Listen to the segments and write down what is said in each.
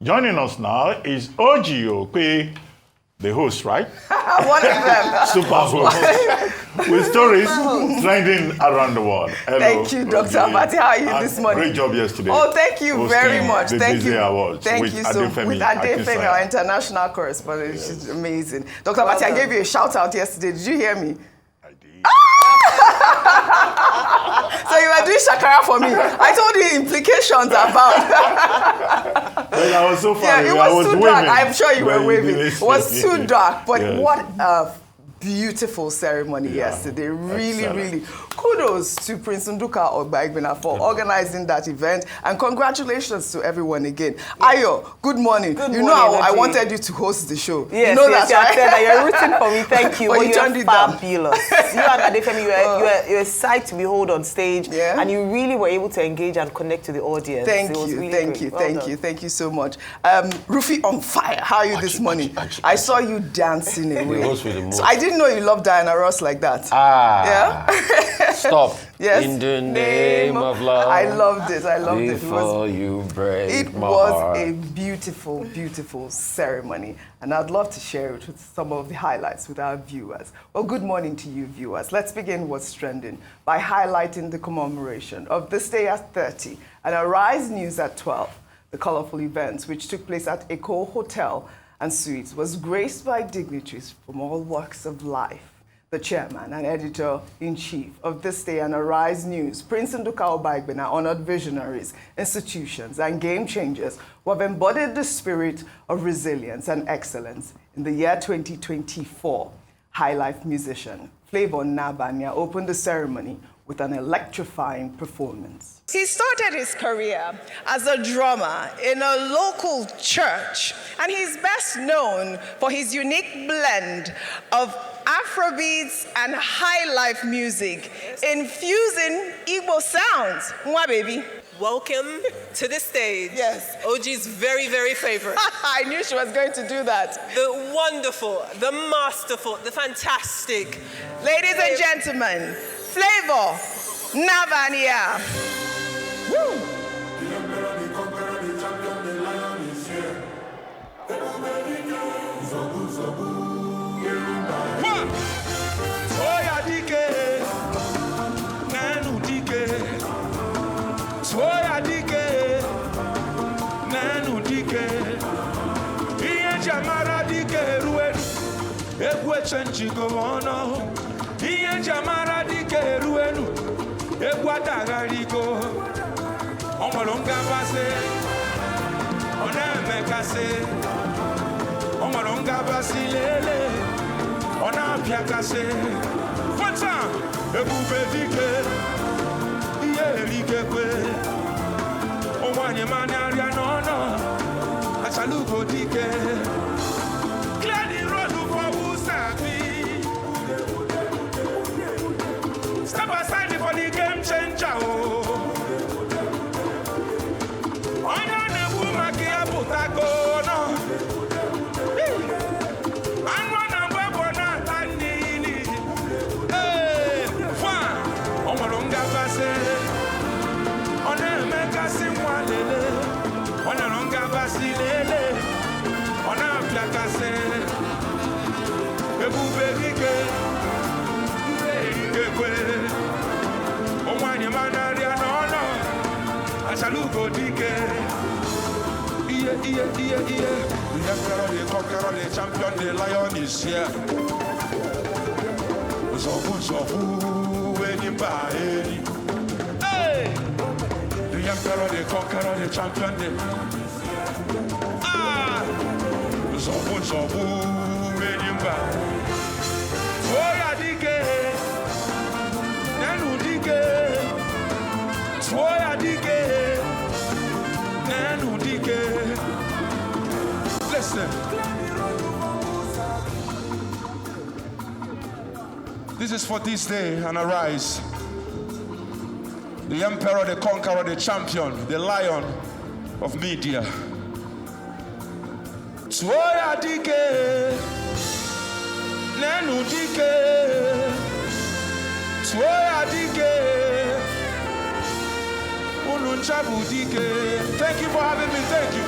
Joining us now is OjyOkpe, the host, right? One of them. Super host. With stories trending around the world. Hello, thank you, Dr. Pate. How are you this morning? Great job yesterday. Oh, thank you very much. Thank you. Thank you so much. With Adefemi, our international correspondent. Yes. She's amazing. Dr. Pate, I gave you a shout out yesterday. Did you hear me? I did. So you were doing shakara for me. I told you implications about. Well, I was so funny. Yeah, it was too dark. Waving. I'm sure you were waving. It was too dark. But yes. What a beautiful ceremony yesterday. Really kudos to Prince Nduka Obaigbena for organizing that event, and congratulations to everyone again. Ayo, good morning. Good you morning, know I wanted you to host the show. Yes, you know yes, that, right? I said that you're rooting for me. Thank you. But you you're turned it down. fabulous. You and Adefemi, you were sight to behold on stage, and you really were able to engage and connect to the audience. Thank you so much. Rufy on fire. How are you this morning? I saw you dancing away. So I didn't know you loved Diana Ross like that. Yeah. Stop. Yes. In the name of love. I loved it. Before you break it my was heart. a beautiful, beautiful ceremony, and I'd love to share it with some of the highlights with our viewers. Well, good morning to you, viewers. Let's begin what's trending by highlighting the commemoration of Thisday at 30 and Arise News at 12. The colorful events, which took place at Eko Hotel and Suites, was graced by dignitaries from all walks of life. The chairman and editor-in-chief of Thisday and Arise News, Prince Nduka Obaigbena, honored visionaries, institutions, and game changers who have embodied the spirit of resilience and excellence in the year 2024. Highlife musician Flavour Nnabania opened the ceremony with an electrifying performance. He started his career as a drummer in a local church, and he's best known for his unique blend of Afrobeats and Highlife music, infusing Igbo sounds. Mwa baby. Welcome to the stage. Yes. OG's very, very favorite. I knew she was going to do that. The wonderful, the masterful, the fantastic. Ladies and gentlemen, Flavour Nnabania. Woo! Chenchi go ono iye jamara dike ruenu egwata gariko omolonga base ona mekase omolonga basilele ona piakase fata ebube dike iye likekwe omwanye manaria nono achalugo dike clear the road for who step aside for the game changer. Onya ne wuma ki abutago no. Anwa na babo na tanini. Eh, fa. Omolonga base. Ona meka simwalele. Ona longa basilele. Ona plakase. Ebubelike. Omwanye manaria nono achalugo dike iye the emperor, the conqueror, the champion, the lion is here. Zobu enimba eni. Hey, the emperor, the conqueror, the champion, the Zobu enimba. Oya dike. Listen. This is for Thisday and Arise. The emperor, the conqueror, the champion, the lion of media. Twoya dike, nenu dike, twoya dike, ununchabu dike. Thank you for having me. Thank you.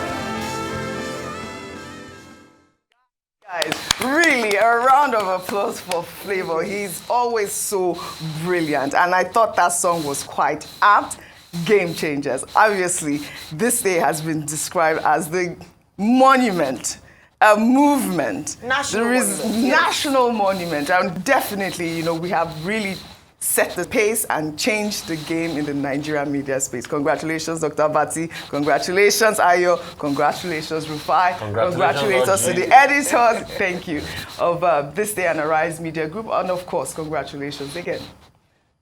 Really, a round of applause for Flavour. He's always so brilliant. And I thought that song was quite apt. Game changers. Obviously, this day has been described as the monument, a movement. National monument. And definitely, you know, we have really set the pace and changed the game in the Nigerian media space. Congratulations, Dr. Bati. Congratulations, Ayo. Congratulations, Rufai. Congratulations to the editors, thank you, of Thisday and Arise Media Group. And of course, congratulations again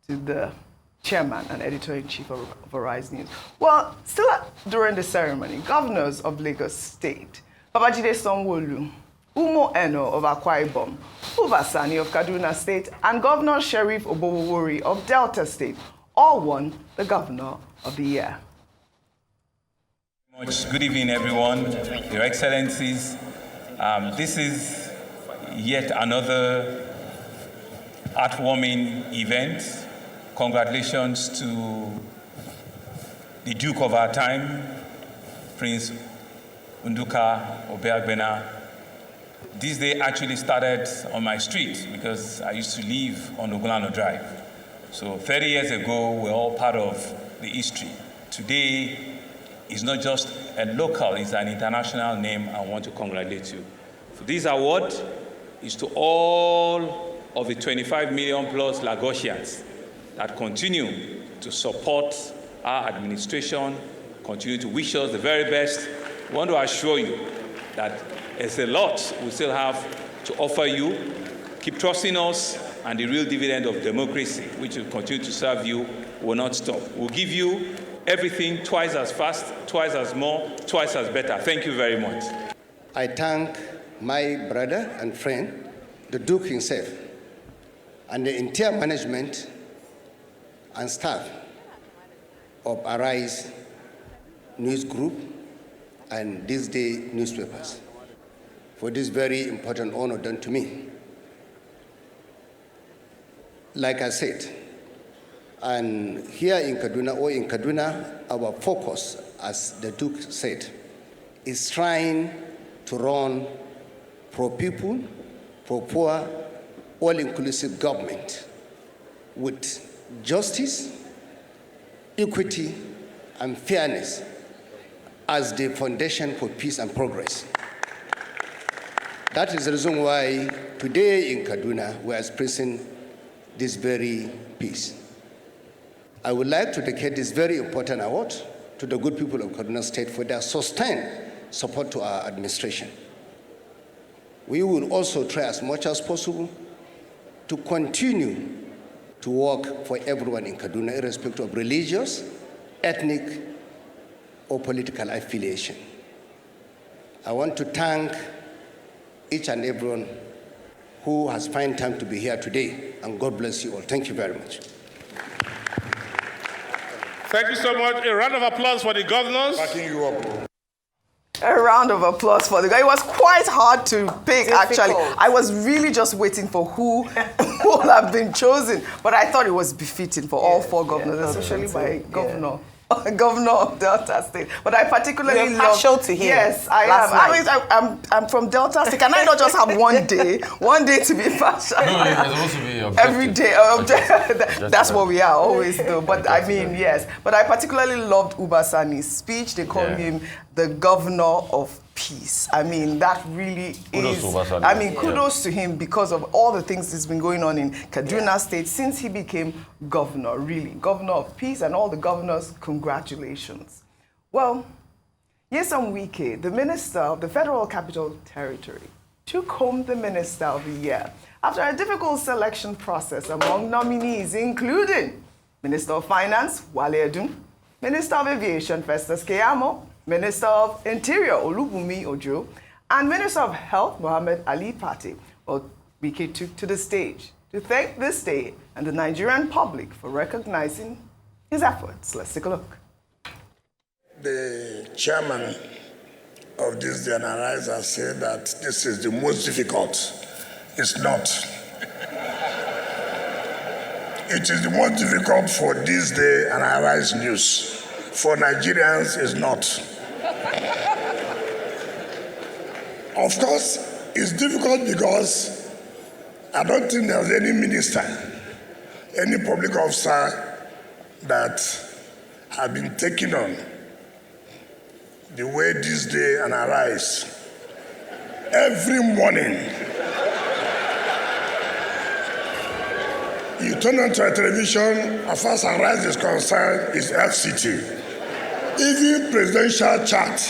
to the chairman and editor-in-chief of Arise News. Well, still during the ceremony, governors of Lagos State, Babajide Sanwo-Olu, Umo Eno of Akwa Ibom, Sani of Kaduna State, and Governor Sheriff Oborevwori of Delta State all won the Governor of the Year. Good evening, everyone, Your Excellencies. This is yet another heartwarming event. Congratulations to the Duke of our time, Prince Nduka Obaigbena. This day actually started on my street because I used to live on Ogulano Drive. So 30 years ago, we're all part of the history. Today is not just a local, it's an international name. I want to congratulate you. So this award is to all of the 25 million plus Lagosians that continue to support our administration, continue to wish us the very best. I want to assure you that there's a lot we still have to offer you. Keep trusting us, and the real dividend of democracy, which will continue to serve you, will not stop. We'll give you everything twice as fast, twice as more, twice as better. Thank you very much. I thank my brother and friend, the Duke himself, and the entire management and staff of Arise News Group and Thisday newspapers for this very important honor done to me. Like I said, and here in Kaduna, our focus, as the Duke said, is trying to run pro-people, pro-poor, all-inclusive government with justice, equity, and fairness as the foundation for peace and progress. That is the reason why today in Kaduna we are expressing this very peace. I would like to dedicate this very important award to the good people of Kaduna State for their sustained support to our administration. We will also try as much as possible to continue to work for everyone in Kaduna, irrespective of religious, ethnic, or political affiliation. I want to thank each and everyone who has found time to be here today, and God bless you all. Thank you very much. Thank you so much. A round of applause for the governors. Backing you up. A round of applause for the guy. It was quite hard to pick, actually. I was really just waiting for who will have been chosen. But I thought it was befitting for all four governors, especially my governor. Governor of Delta State. But I particularly love... partial to him. Yes, I am. I'm from Delta State. Can I not just have one day to be partial? No, it's supposed to be objective. Every day. That's what we are, always though. But I mean, yes. But I particularly loved Sani's speech. They call him the governor of peace. I mean, that really is... I mean, kudos to him because of all the things that's been going on in Kaduna State since he became governor, really. Governor of peace, and all the governors, congratulations. Well, Nyesom Wike, the minister of the Federal Capital Territory, took home the Minister of the Year after a difficult selection process among nominees, including Minister of Finance, Wale Edun, Minister of Aviation, Festus Keyamo, Minister of Interior, Olubunmi Ojo, and Minister of Health, Mohammed Ali Pate. Well, Wike took to the stage to thank this day and the Nigerian public for recognizing his efforts. Let's take a look. The chairman of Thisday and Arise has said that this is the most difficult. It's not. It is the most difficult for Thisday and Arise News. For Nigerians, it's not. Of course, it's difficult because I don't think there's any minister, any public officer that have been taken on the way Thisday and Arise. Every morning, you turn on to a television, as far as Arise is concerned, is FCT. Even presidential chat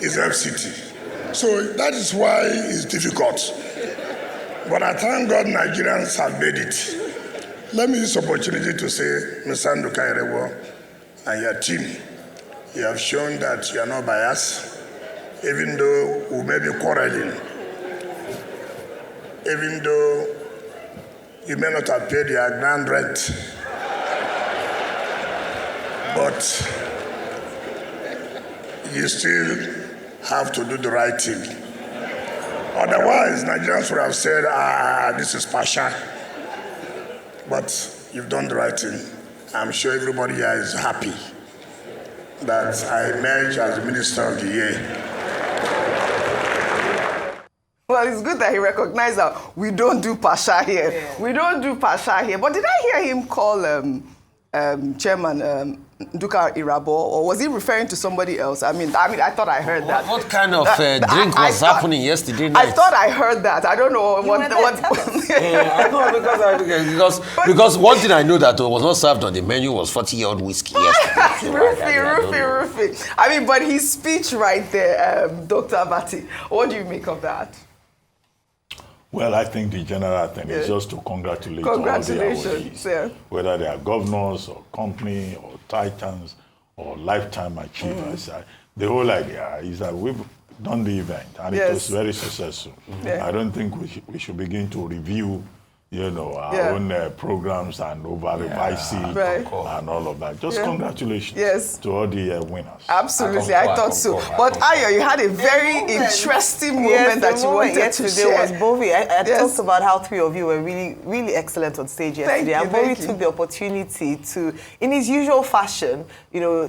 is FCT. So that is why it's difficult. But I thank God Nigerians have made it. Let me use this opportunity to say, Mr. Nduka Obaigbena and your team, you have shown that you are not biased, even though we may be quarreling, even though you may not have paid your grand rent, but you still have to do the right thing. Otherwise, Nigerians would have said, this is partial. But you've done the right thing. I'm sure everybody here is happy that I emerged as the Minister of the Year. Well, it's good that he recognized that we don't do pasha here. Yeah. We don't do pasha here. But did I hear him call Chairman Nduka Irabo, or was he referring to somebody else? I mean, I thought I heard that. What kind of drink was happening yesterday night? I thought I heard that. I don't know what. I know because one thing I know that was not served on the menu was 40-year-old whiskey yesterday. Roofy. I mean, but his speech right there, Dr. Abati, what do you make of that? Well, I think the general thing is just to congratulate all the awardees, whether they are governors or company or titans or lifetime achievers. The whole idea is that we've done the event and it was very successful. I don't think we should begin to review our own programs and over-revise it and all of that. Just congratulations to all the winners. Absolutely, I thought so. But Ayo, you had a very interesting moment that you wanted to share. Was Bovi. I talked about how three of you were really, really excellent on stage yesterday. And Bovi took the opportunity to, in his usual fashion,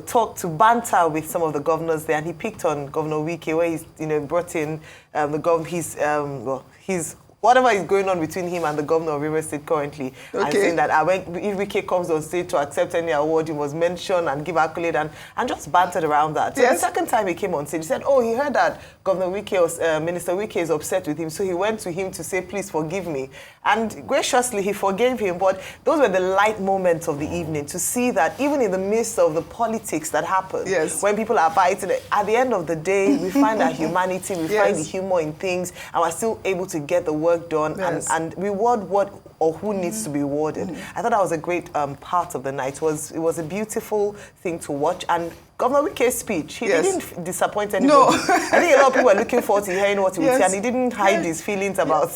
talk to banter with some of the governors there. And he picked on Governor Wike, where he's, brought in the governor, his whatever is going on between him and the governor of Rivers State currently, and saying that if Wike comes on stage to accept any award, he must mention and give accolade and just bantered around that. So the second time he came on stage, he said, he heard that Governor Wike, Minister Wike is upset with him, so he went to him to say, please forgive me. And graciously, he forgave him. But those were the light moments of the evening, to see that even in the midst of the politics that happen, when people are fighting, at the end of the day, we find our humanity, we find the humor in things, and we're still able to get the work done and reward what or who needs to be rewarded. I thought that was a great part of the night. It was a beautiful thing to watch. And Governor Wike's speech, he didn't disappoint anybody. No. I think a lot of people were looking forward to hearing what he would say, and he didn't hide his feelings about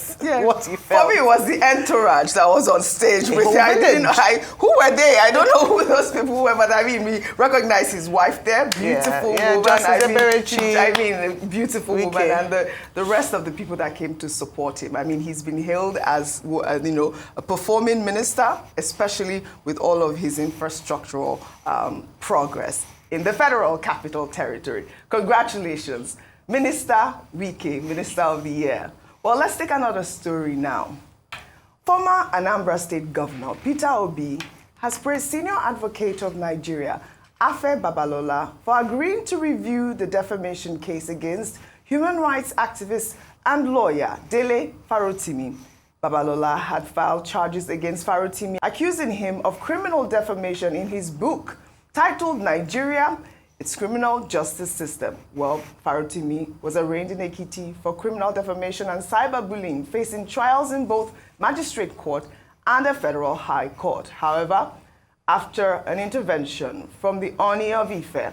what he felt. For me, it was the entourage that was on stage with him. I didn't know who were they. I don't know who those people were, but I mean, we recognize his wife there, beautiful woman. A beautiful woman, and the rest of the people that came to support him. I mean, he's been hailed as a performing minister, especially with all of his infrastructural progress in the Federal Capital Territory. Congratulations, Minister Wike, Minister of the Year. Well, let's take another story now. Former Anambra State Governor Peter Obi has praised Senior Advocate of Nigeria, Afe Babalola, for agreeing to review the defamation case against human rights activist and lawyer Dele Farotimi. Babalola had filed charges against Farotimi, accusing him of criminal defamation in his book titled Nigeria, Its Criminal Justice System. Well, Farotimi was arraigned in Ekiti for criminal defamation and cyberbullying, facing trials in both magistrate court and a federal high court. However, after an intervention from the Oni of Ife,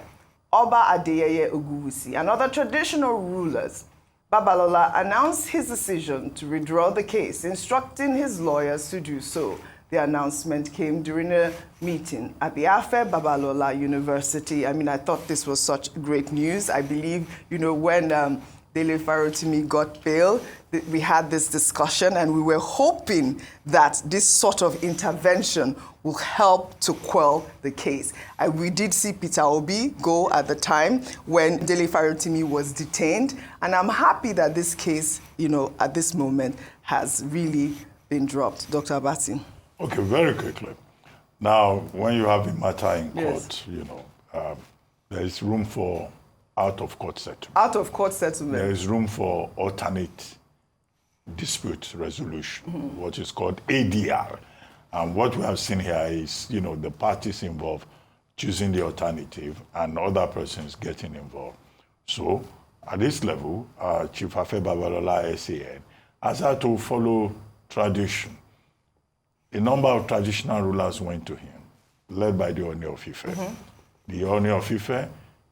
Oba Adeyeye Oguwusi, and other traditional rulers, Babalola announced his decision to withdraw the case, instructing his lawyers to do so. The announcement came during a meeting at the Afe Babalola University. I mean, I thought this was such great news. I believe, when Dele Farotimi got bail, we had this discussion and we were hoping that this sort of intervention will help to quell the case. And we did see Peter Obi go at the time when Dele Farotimi was detained. And I'm happy that this case, at this moment has really been dropped. Dr. Abati. Okay, very quickly. Now, when you have a matter in court, there is room for out-of-court settlement. Out-of-court settlement. There is room for alternate dispute resolution, what is called ADR. And what we have seen here is, the parties involved choosing the alternative and other persons getting involved. So, at this level, Chief Afe Babalola SAN has had to follow tradition. A number of traditional rulers went to him, led by the Oni of Ife. The Oni of Ife,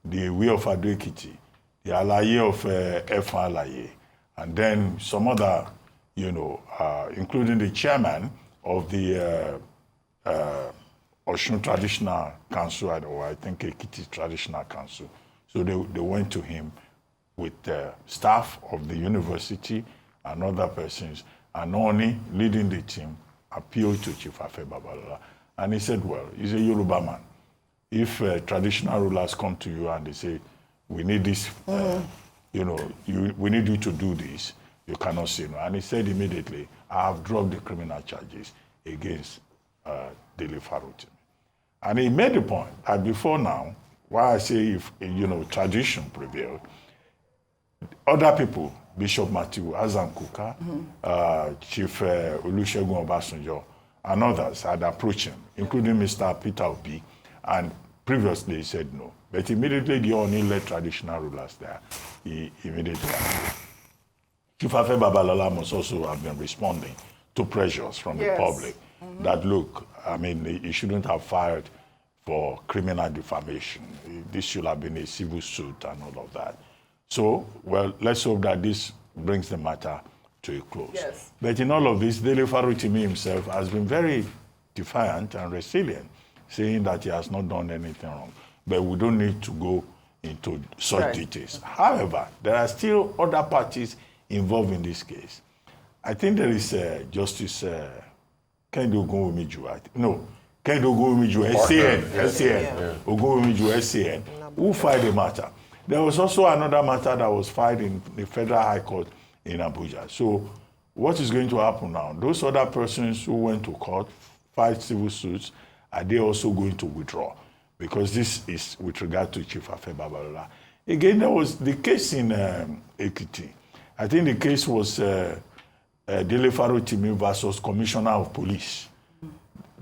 the Iwe of Ado-Ekiti, the Alaye of Efon Alaye, and then some other, including the chairman of the Osun Traditional Council, or I think Ekiti Traditional Council. So they went to him with the staff of the university and other persons, and Oni, leading the team, appealed to Chief Afe Babalola. And he said, well, he's a Yoruba man. If traditional rulers come to you and they say, we need this, we need you to do this, you cannot say no. And he said immediately, I have dropped the criminal charges against Dele Farotimi. And he made the point that before now, why I say if, tradition prevailed, other people, Bishop Matthew Azan Kuka, Chief Olusegun Obasanjo, and others had approached him, including Mr. Peter Obi, and previously he said no. But immediately the Oni-led traditional rulers there, he immediately appealed. Chief Afe Babalola must also have been responding to pressures from the public that, look, he shouldn't have fired for criminal defamation. This should have been a civil suit and all of that. So, well, let's hope that this brings the matter to a close. Yes. But in all of this, Dele Farotimi himself has been very defiant and resilient, saying that he has not done anything wrong. But we don't need to go into such details. However, there are still other parties involved in this case. I think there is Justice Kendo Ogunwumiju. No, Kendo Ogunwumiju, SAN, Ogunwumiju, SAN, who filed the matter. There was also another matter that was filed in the Federal High Court in Abuja. So what is going to happen now? Those other persons who went to court, filed civil suits, are they also going to withdraw? Because this is with regard to Chief Afe Babalola. Again, there was the case in Ekiti. I think the case was Dele Farotimi versus Commissioner of Police.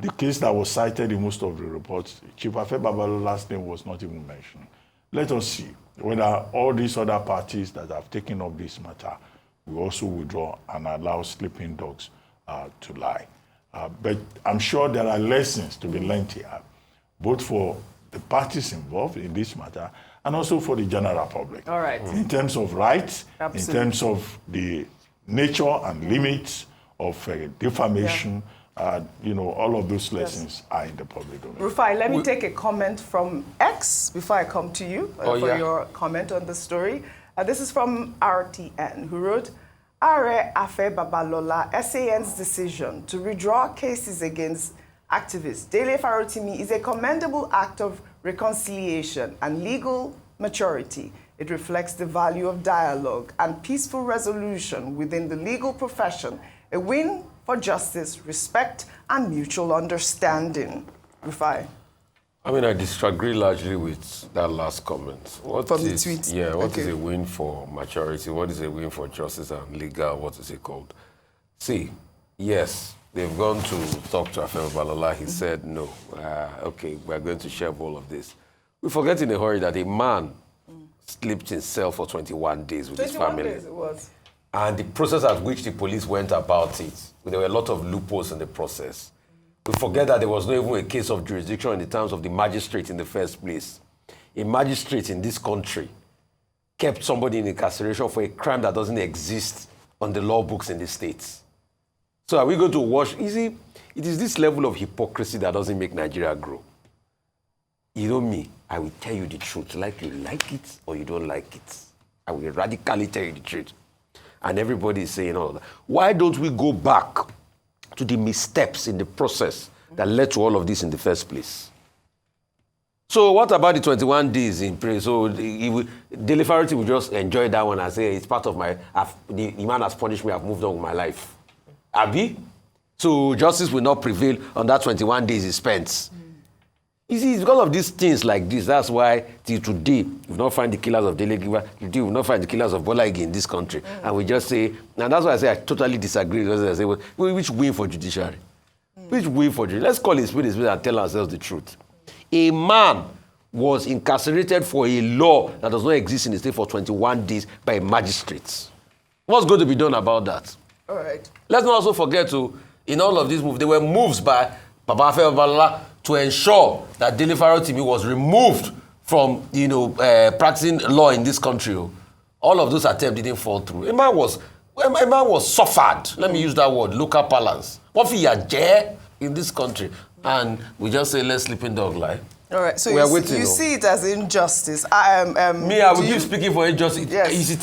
The case that was cited in most of the reports, Chief Afe Babalola's name was not even mentioned. Let us see whether all these other parties that have taken up this matter will also withdraw and allow sleeping dogs to lie. But I'm sure there are lessons to be learned here, both for the parties involved in this matter and also for the general public. All right. In terms of rights, Absolutely. in terms of the nature and limits of defamation, all of those lessons are in the public domain. Rufai, let me take a comment from X before I come to you for your comment on the story. This is from RTN, who wrote, Are Afe Babalola SAN's decision to withdraw cases against activists Dele Farotimi is a commendable act of reconciliation and legal maturity. It reflects the value of dialogue and peaceful resolution within the legal profession, a win for justice, respect, and mutual understanding. Rufai. I disagree largely with that last comment. What From is, the tweets? Yeah, what is a win for maturity? What is a win for justice and legal? What is it called? See, yes, they've gone to talk to Afe Babalola. He said, no, okay, we're going to share all of this. We forget in a hurry that a man slept in cell for 21 days with his family. 21 days it was. And the process at which the police went about it, there were a lot of loopholes in the process. We forget that there was not even a case of jurisdiction in the terms of the magistrate in the first place. A magistrate in this country kept somebody in incarceration for a crime that doesn't exist on the law books in the states. So are we going to wash? You see, it is this level of hypocrisy that doesn't make Nigeria grow. You know me, I will tell you the truth. Like you like it or you don't like it. I will radically tell you the truth. And everybody is saying all that. Why don't we go back to the missteps in the process that led to all of this in the first place? So what about the 21 days in prayer? So the Farotimi will just enjoy that one and say, it's part of my, the man has punished me, I've moved on with my life. Abi? So justice will not prevail on that 21 days he spent. You see, it's because of these things like this. That's why till today, we've not find the killers of Delegiva, today we've not find the killers of Bola in this country. And we just say, and that's why I say I totally disagree. Because I say, well, which win for judiciary? Which win for judiciary? Let's call it spirit and tell ourselves the truth. A man was incarcerated for a law that does not exist in the state for 21 days by magistrates. What's going to be done about that? All right. Let's not also forget in all of these moves, there were moves by Babalola to ensure that Farotimi was removed from, practicing law in this country. All of those attempts didn't fall through. A man was suffered. Let me use that word, local balance. What for you in this country? And we just say, let's sleeping dog lie. All right, so you see it as injustice. I will keep speaking for injustice. Yes.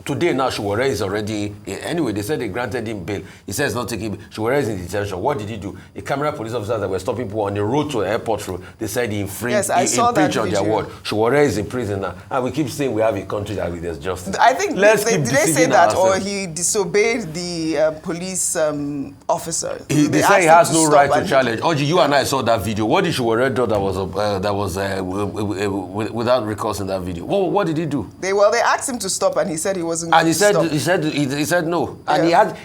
Today now, Shuwore is already, anyway, they said they granted him bail. He says not taking, Shuwore is in detention. What did he do? The camera police officers that were stopping people on the road to the airport road, they said he infringed, he infringed on their word. Shuwore is in prison now. And we keep saying we have a country that there's justice. I think, did they say that, or he disobeyed the police officer? They say he has no right to challenge. Oji, you and I saw that video. What did Shuwore do that was without recourse in that video? What did he do? They asked him to stop, and he said he wasn't going to stop. He said no. And he had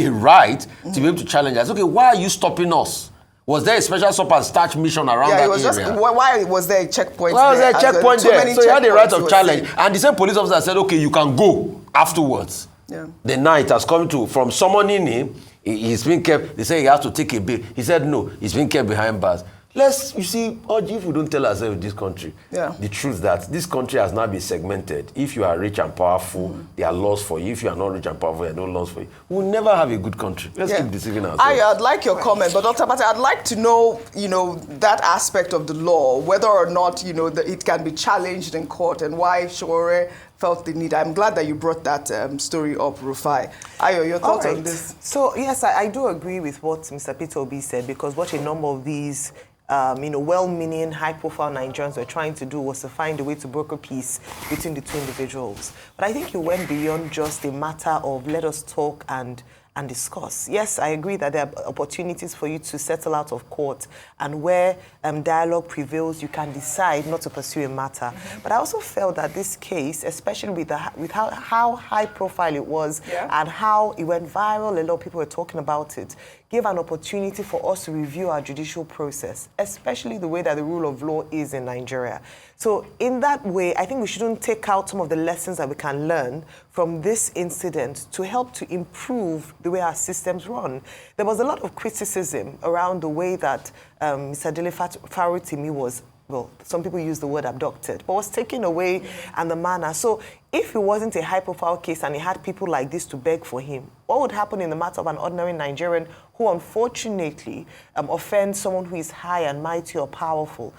a right to be able to challenge us. Okay, why are you stopping us? Was there a special stop and starch mission around that area? Why was there a checkpoint there? Why was there a checkpoint there? So he had a right of challenge. And the same police officer said, okay, you can go afterwards. Yeah. The night has come from summoning him, he's been kept, they say he has to take a bail. He said no, he's been kept behind bars. You see, Oji, if we don't tell ourselves in this country, the truth that this country has now been segmented. If you are rich and powerful, there are laws for you. If you are not rich and powerful, there are no laws for you. We'll never have a good country. Let's keep deceiving ourselves. I'd like your comment, but Dr. Pate, I'd like to know, that aspect of the law, whether or not, it can be challenged in court, and why Shuwore felt the need. I'm glad that you brought that story up, Rufai. Ayo, your thoughts on this? So, yes, I do agree with what Mr. Peter Obi said, because what a number of these well-meaning, high-profile Nigerians were trying to do was to find a way to broker peace between the two individuals. But I think it went beyond just a matter of let us talk and discuss. Yes, I agree that there are opportunities for you to settle out of court, and where dialogue prevails, you can decide not to pursue a matter. But I also felt that this case, especially with how high profile it was and how it went viral, a lot of people were talking about it, gave an opportunity for us to review our judicial process, especially the way that the rule of law is in Nigeria. So in that way, I think we shouldn't take out some of the lessons that we can learn from this incident to help to improve the way our systems run. There was a lot of criticism around the way that Mr. Farotimi was, well, some people use the word abducted, but was taken away and the manner. So if it wasn't a high-profile case and he had people like this to beg for him, what would happen in the matter of an ordinary Nigerian who unfortunately offends someone who is high and mighty or powerful?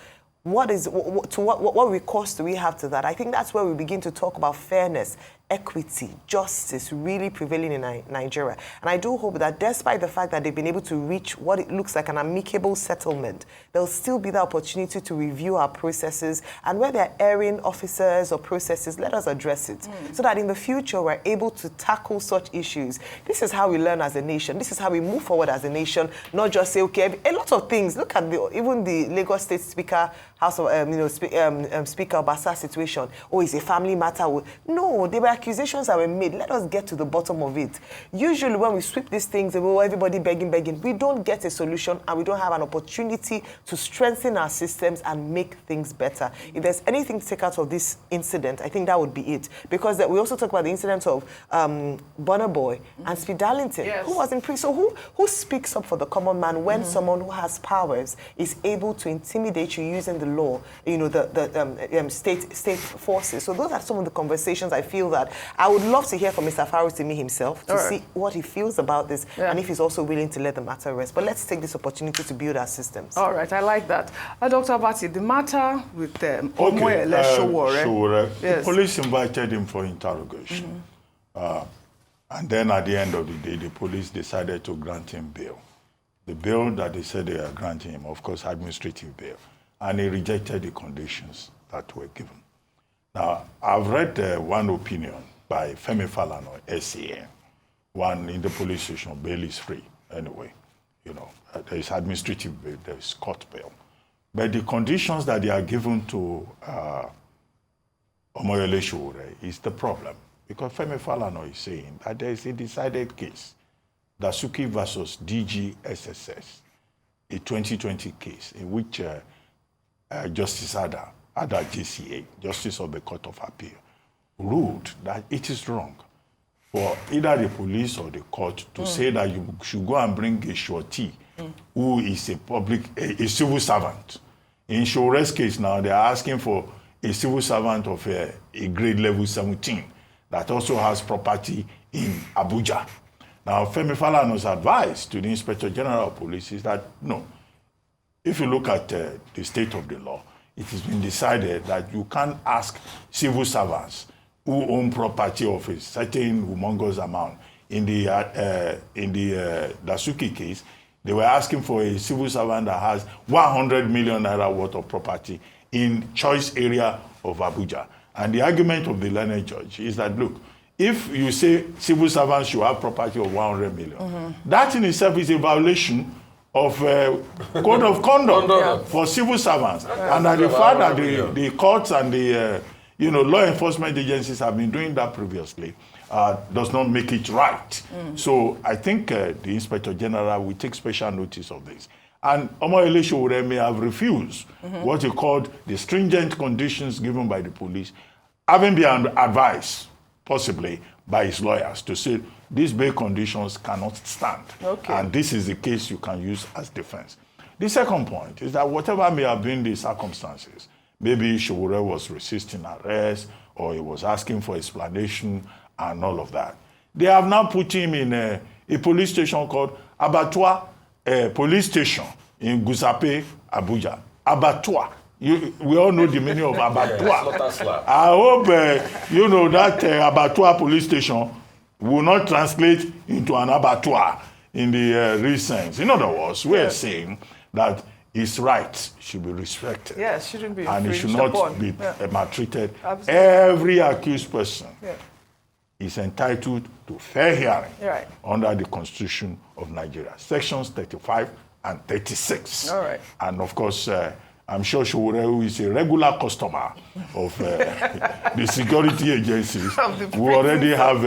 What recourse do we have to that? I think that's where we begin to talk about fairness, equity, justice really prevailing in Nigeria. And I do hope that despite the fact that they've been able to reach what it looks like an amicable settlement, there'll still be the opportunity to review our processes, and where there are erring officers or processes, let us address it so that in the future we're able to tackle such issues. This is how we learn as a nation. This is how we move forward as a nation, not just say, okay, a lot of things. Look at even the Lagos State Speaker, Speaker Obasa situation. Oh, it's a family matter. No, there were accusations that were made. Let us get to the bottom of it. Usually when we sweep these things, everybody begging, we don't get a solution, and we don't have an opportunity to strengthen our systems and make things better. If there's anything to take out of this incident, I think that would be it. Because we also talk about the incident of Burna Boy and Speed Darlington, who was in prison. So who speaks up for the common man when someone who has powers is able to intimidate you using the law, the state forces? So those are some of the conversations I feel that about. I would love to hear from Mr. Farotimi himself to see what he feels about this and if he's also willing to let the matter rest. But let's take this opportunity to build our systems. All right, I like that. Dr. Abati, the matter with Showore. The police invited him for interrogation. And then at the end of the day, the police decided to grant him bail. The bail that they said they are granting him, of course, administrative bail. And he rejected the conditions that were given. Now, I've read one opinion by Femi Falana, SAN. One in the police station, bail is free anyway. You know, there is administrative bail, there is court bail. But the conditions that they are given to Omoyele Showore is the problem. Because Femi Falana is saying that there is a decided case, Dasuki versus DGSSS, a 2020 case in which Justice Ada JCA, Justice of the Court of Appeal, ruled that it is wrong for either the police or the court to say that you should go and bring a surety who is a civil servant. In Showore's case now, they are asking for a civil servant of a grade level 17 that also has property in Abuja. Now, Femi Falana's advice to the Inspector General of Police is that, no, if you look at the state of the law, it has been decided that you can't ask civil servants who own property of a certain humongous amount. In the Dasuki case, they were asking for a civil servant that has 100 million naira worth of property in choice area of Abuja. And the argument of the learned judge is that, look, if you say civil servants should have property of 100 million, that in itself is a violation of code of conduct for civil servants. And that the fact that the courts and the law enforcement agencies have been doing that previously does not make it right. So I think the Inspector General will take special notice of this. And Omoyele Showore may have refused what he called the stringent conditions given by the police, having been advised, possibly, by his lawyers to say these bail conditions cannot stand. And this is the case you can use as defense. The second point is that whatever may have been the circumstances, maybe Showore was resisting arrest or he was asking for explanation and all of that. They have now put him in a police station called Abattoir Police Station in Gusape, Abuja. Abattoir. We all know the meaning of abattoir. I hope that Abattoir Police Station will not translate into an abattoir in the real sense. In other words, we are saying that his rights should be respected. Yes, shouldn't be and he should not be maltreated. Absolutely. Every accused person is entitled to fair hearing under the Constitution of Nigeria, sections 35 and 36. All right. And of course, I'm sure Showore, who is a regular customer of the security agencies, who already have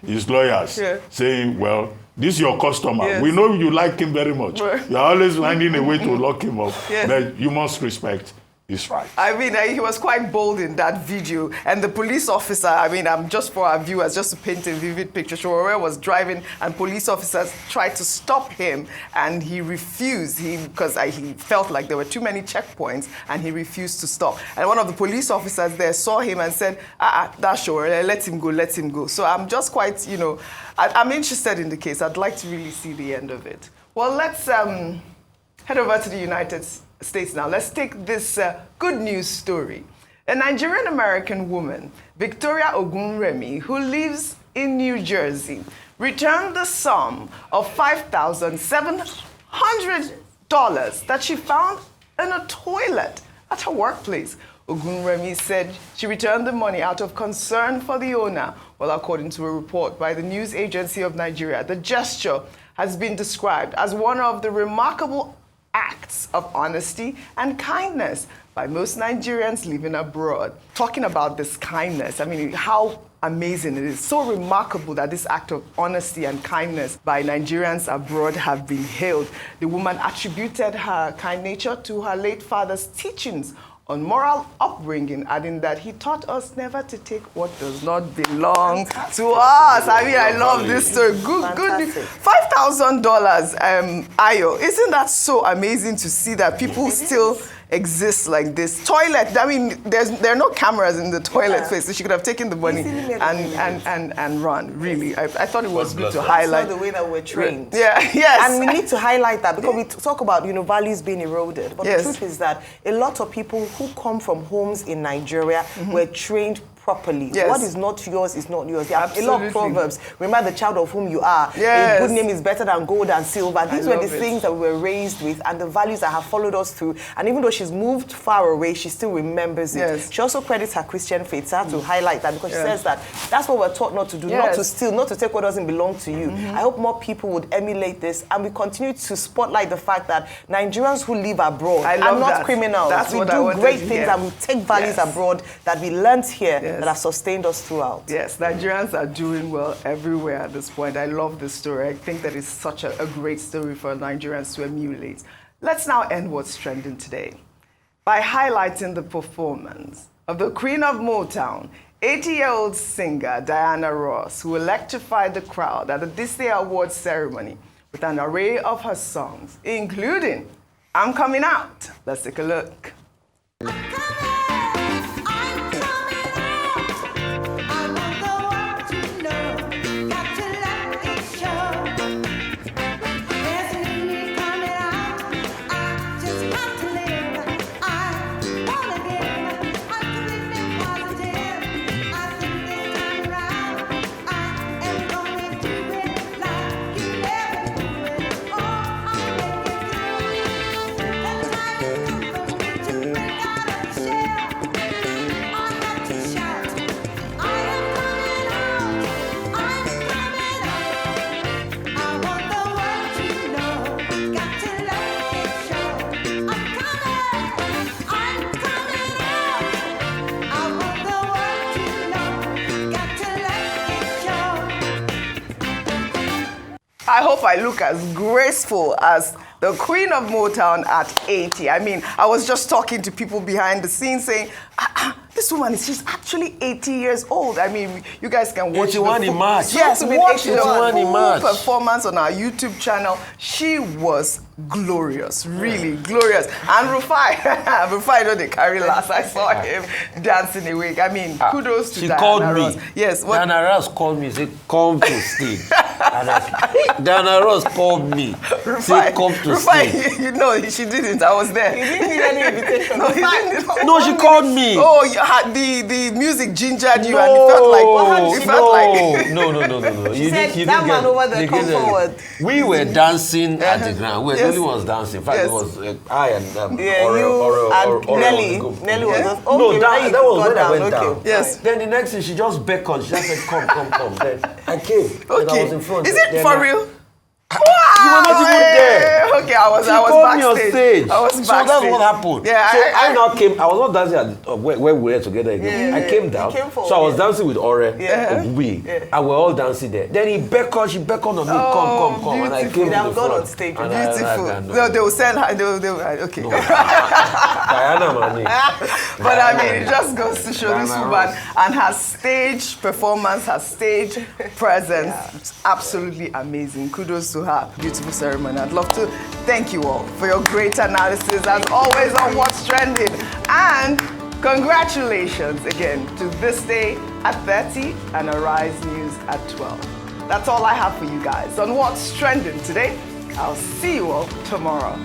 his lawyers saying, well, this is your customer. Yes. We know you like him very much. You're always finding a way to lock him up. But you must respect his rights. I mean, he was quite bold in that video. And the police officer, I mean, just for our viewers, just to paint a vivid picture, Showore was driving and police officers tried to stop him and he refused because he felt like there were too many checkpoints and he refused to stop. And one of the police officers there saw him and said, that's Showore, let him go, let him go. So I'm just quite, I'm interested in the case. I'd like to really see the end of it. Well, let's head over to the United States now. Let's take this good news story. A Nigerian-American woman, Victoria Ogunremi, who lives in New Jersey, returned the sum of $5,700 that she found in a toilet at her workplace. Ogunremi said she returned the money out of concern for the owner. Well, according to a report by the News Agency of Nigeria, the gesture has been described as one of the remarkable acts of honesty and kindness by most Nigerians living abroad. Talking about this kindness, I mean, how amazing it is. So remarkable that this act of honesty and kindness by Nigerians abroad have been hailed. The woman attributed her kind nature to her late father's teachings on moral upbringing, adding that he taught us never to take what does not belong to us. I mean, I love this story. Good. $5,000, Ayo. Isn't that so amazing to see that people still exists like this. Toilet, I mean, there are no cameras in the toilet face, so she could have taken the money and run, really. I thought it was good to highlight. That's not the way that we're trained. Yeah, yes. And we need to highlight that because we talk about, values being eroded. But the truth is that a lot of people who come from homes in Nigeria were trained properly. Yes. What is not yours is not yours. There are a Absolutely. lot of proverbs. Remember the child of whom you are. Yes. A good name is better than gold and silver. These were the it. things that we were raised with and the values that have followed us through. And even though she's moved far away, she still remembers it. Yes. She also credits her Christian faith. So I have to highlight that because she says that that's what we're taught not to do, not to steal, not to take what doesn't belong to you. I hope more people would emulate this and we continue to spotlight the fact that Nigerians who live abroad are not criminals. We do great things and we take values abroad that we learned here that have sustained us throughout. Yes, Nigerians are doing well everywhere at this point. I love this story. I think that is such a great story for Nigerians to emulate. Let's now end what's trending today by highlighting the performance of the Queen of Motown, 80-year-old singer Diana Ross, who electrified the crowd at the Thisday Awards ceremony with an array of her songs, including I'm Coming Out. Let's take a look. I hope I look as graceful as the Queen of Motown at 80. I mean, I was just talking to people behind the scenes saying, this woman she's actually 80 years old. I mean, you guys can watch 81 in March. Yes, watch the full performance on our YouTube channel. She was glorious, really glorious. And Rufai, they carry last. I saw him dancing awake. I mean, kudos to Diana called Ross. me. Yes. Diana Ross called me, said, come to stage. Diana Ross called me, said, come to stage. You know, she didn't. I was there. You didn't need any invitation. No, she called me. Oh, the music gingered you and you felt like... No. She said, that man over there, come forward. We were dancing at the ground. We were the only ones dancing. In fact, it was I and Nelly. Nelly was just, no, that was when I went down. Yes. Then the next thing, she just beckoned. She just said, come. Then I came. Okay. I was in front. Is it for real? Wow! You were not even there. Okay, I was backstage. Me on stage. I was backstage. So that's what happened. Yeah, so I now came. I was not dancing at where we were together again. I came down. So I was dancing with Ore, and we're all dancing there. Then he beckoned. She beckoned on me. Come. And I came to the front. On stage. Beautiful. No, they will send her. Okay. No. Diana, man. But I mean, it just goes to show this woman and her stage performance, her stage presence. It's absolutely amazing. Kudos to her. Beautiful ceremony. I'd love to thank you all for your great analysis, as always, on what's trending. And congratulations again to Thisday at 30 and Arise News at 12. That's all I have for you guys on what's trending today. I'll see you all tomorrow.